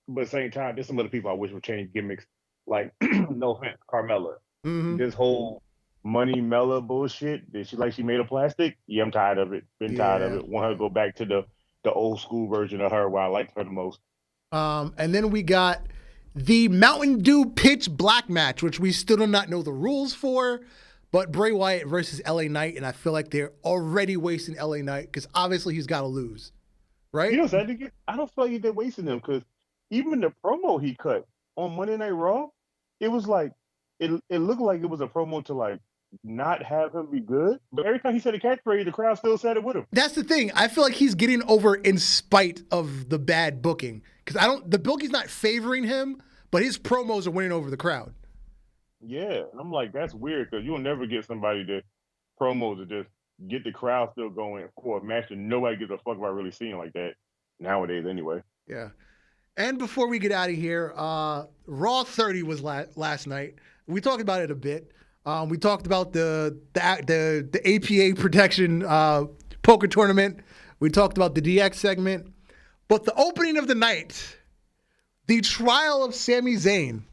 but at the same time, there's some other people I wish would change gimmicks. Like, no offense, Carmella. Mm-hmm. This whole money Mella bullshit that she made of plastic. Yeah, I'm tired of it. Been tired of it. Want her to go back to the old school version of her where I liked her the most. And then we got the Mountain Dew Pitch Black match, which we still do not know the rules for, but Bray Wyatt versus LA Knight, and I feel like they're already wasting LA Knight because obviously he's got to lose, right? You know what I'm saying? I don't feel like they're wasting him because even the promo he cut on Monday Night Raw, it was like, it looked like it was a promo to like not have him be good, but every time he said a catchphrase, the crowd still said it with him. That's the thing. I feel like he's getting over in spite of the bad booking because the booking's not favoring him, but his promos are winning over the crowd. Yeah, and I'm like, that's weird because you'll never get somebody that promos to just get the crowd still going for a match that nobody gives a fuck about really seeing like that nowadays anyway. Yeah. And before we get out of here, Raw 30 was last night. We talked about it a bit. We talked about the APA protection poker tournament. We talked about the DX segment. But the opening of the night, the trial of Sami Zayn.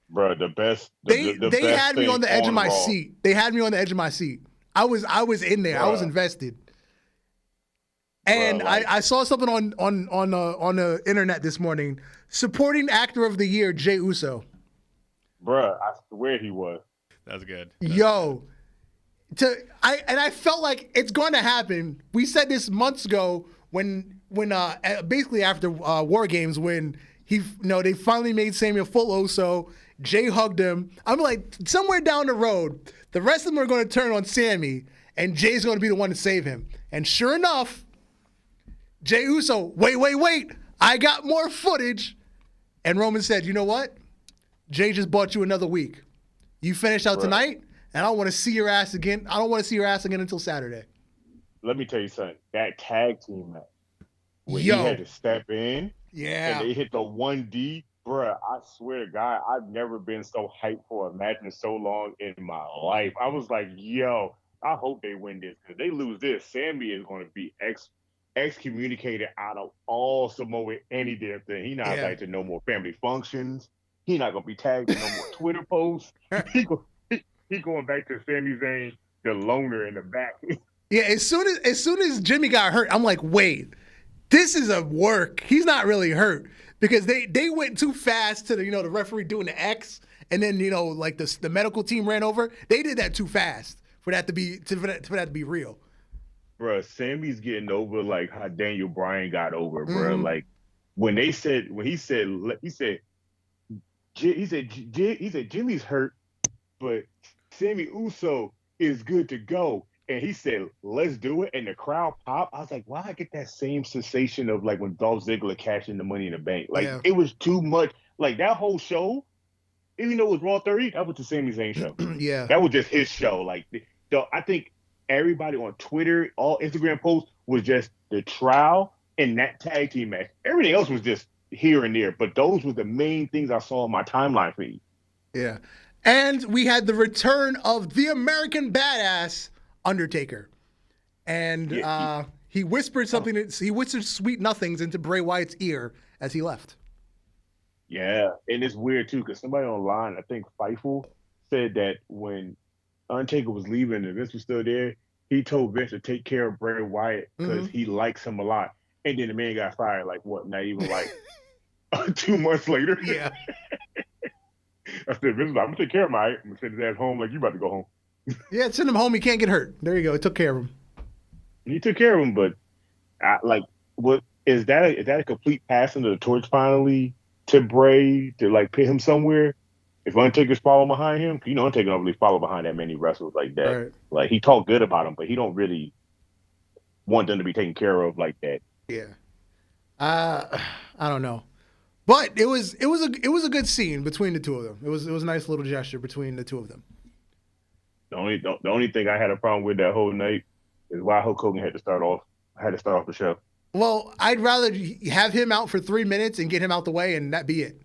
Bro, the best. They best had me on the edge of my Raw. seat. They had me on the edge of my seat. I was in there. I was invested. And I saw something on the internet this morning. Supporting actor of the year, Jay Uso. Bruh, I swear he was. That's good. I felt like it's going to happen. We said this months ago when basically after War Games when they finally made Sami a full Uso. Jay hugged him. I'm like, somewhere down the road, the rest of them are going to turn on Sami, and Jay's going to be the one to save him. And sure enough, Jay Uso, wait, I got more footage. And Roman said, you know what? Jay just bought you another week. You finished out tonight, and I don't want to see your ass again. I don't want to see your ass again until Saturday. Let me tell you something. That tag team match, when he had to step in, and they hit the 1D, bruh, I swear to God, I've never been so hyped for a match in so long in my life. I was like, yo, I hope they win this. Because they lose this, Sami is going to be excommunicated out of all Samoa any damn thing. He's not invited to no more family functions. He's not going to be tagged in no more Twitter posts. He going back to Sami Zayn, the loner in the back. Yeah, as soon as Jimmy got hurt, I'm like, wait, this is a work. He's not really hurt because they went too fast to the referee doing the X, and then like the medical team ran over. They did that too fast for that to be real. Bro, Sammy's getting over like how Daniel Bryan got over, bro. Mm-hmm. Like when he said Jimmy's hurt, but Sami Uso is good to go. And he said, let's do it. And the crowd popped. I was like, why I get that same sensation of like when Dolph Ziggler cashed in the Money in the Bank. Like it was too much. Like that whole show, even though it was Raw 30, that was the Sami Zayn show. Yeah. That was just his show. Like I think everybody on Twitter, all Instagram posts was just the trial and that tag team match. Everything else was just here and there. But those were the main things I saw on my timeline feed. Yeah. And we had the return of the American Badass, Undertaker. And he whispered something. He whispered sweet nothings into Bray Wyatt's ear as he left. Yeah. And it's weird, too, because somebody online, I think Fightful, said that when Undertaker was leaving and Vince was still there, he told Vince to take care of Bray Wyatt because he likes him a lot. And then the man got fired, like, what, not even like 2 months later? Yeah. I said, Vince, I'm going to take care of my, I'm going to send his ass home like you about to go home. Yeah, send him home. He can't get hurt. There you go. He took care of him. He took care of him, but what is that a complete passing of the torch finally to Bray to like put him somewhere? If Undertaker's following behind him, Undertaker don't really follow behind that many wrestlers like that. Right. Like he talked good about them, but he don't really want them to be taken care of like that. Yeah. I don't know. But it was a good scene between the two of them. It was a nice little gesture between the two of them. The only thing I had a problem with that whole night is why Hulk Hogan had to start off the show. Well, I'd rather have him out for 3 minutes and get him out the way and that be it.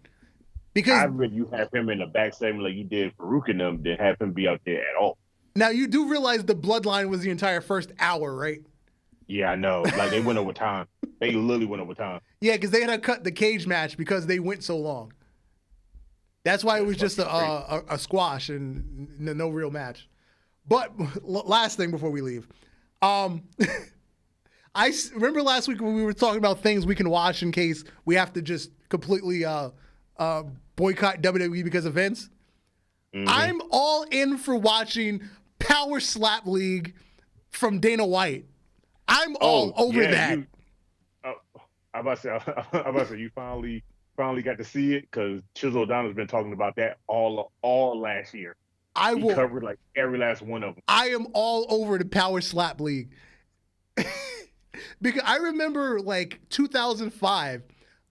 Because I'd rather you have him in the back segment like you did Farouk and them than have him be out there at all. Now you do realize the bloodline was the entire first hour, right? Yeah, I know. Like they went over time. They literally went over time. Yeah, because they had to cut the cage match because they went so long. That's why it was just a squash and no real match. But last thing before we leave. I remember last week when we were talking about things we can watch in case we have to just completely boycott WWE because of Vince. Mm-hmm. I'm all in for watching Power Slap League from Dana White. I'm all over that. I'm about to say you finally got to see it because Chisel O'Donnell's been talking about that all last year. He covered like every last one of them. I am all over the Power Slap League. Because I remember like 2005,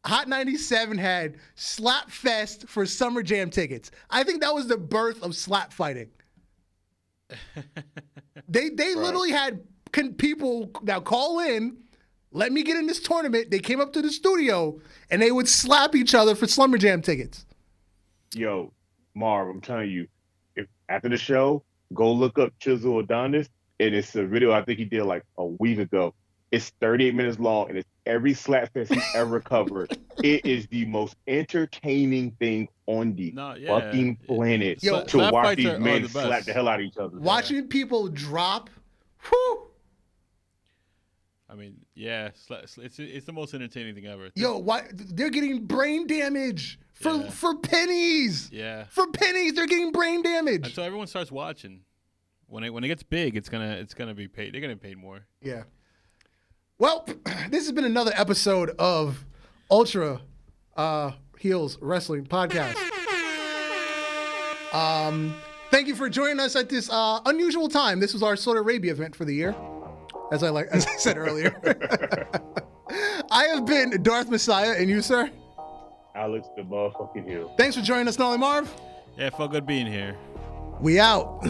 Hot 97 had Slap Fest for Summer Jam tickets. I think that was the birth of slap fighting. They literally had people now call in, let me get in this tournament. They came up to the studio and they would slap each other for Slumberjam tickets. Yo, Marv, I'm telling you, if after the show, go look up Chisel Adonis, and it's a video I think he did like a week ago. It's 38 minutes long, and it's every slap fest he ever covered. It is the most entertaining thing on the fucking planet to watch these men slap the hell out of each other. Watching people drop, whew. I mean, yeah, it's the most entertaining thing ever. Yo, why they're getting brain damage for pennies? Yeah, for pennies, they're getting brain damage. And so everyone starts watching. When it gets big, it's gonna be paid. They're gonna be paid more. Yeah. Well, this has been another episode of Ultra Heelz Wrestling Podcast. Thank you for joining us at this unusual time. This was our Saudi Arabia event for the year, as I said earlier. I have been Darth Messiah, and you, sir? Alex the motherfucking Hill. Thanks for joining us, Nolly Marv. Yeah, it felt good being here. We out.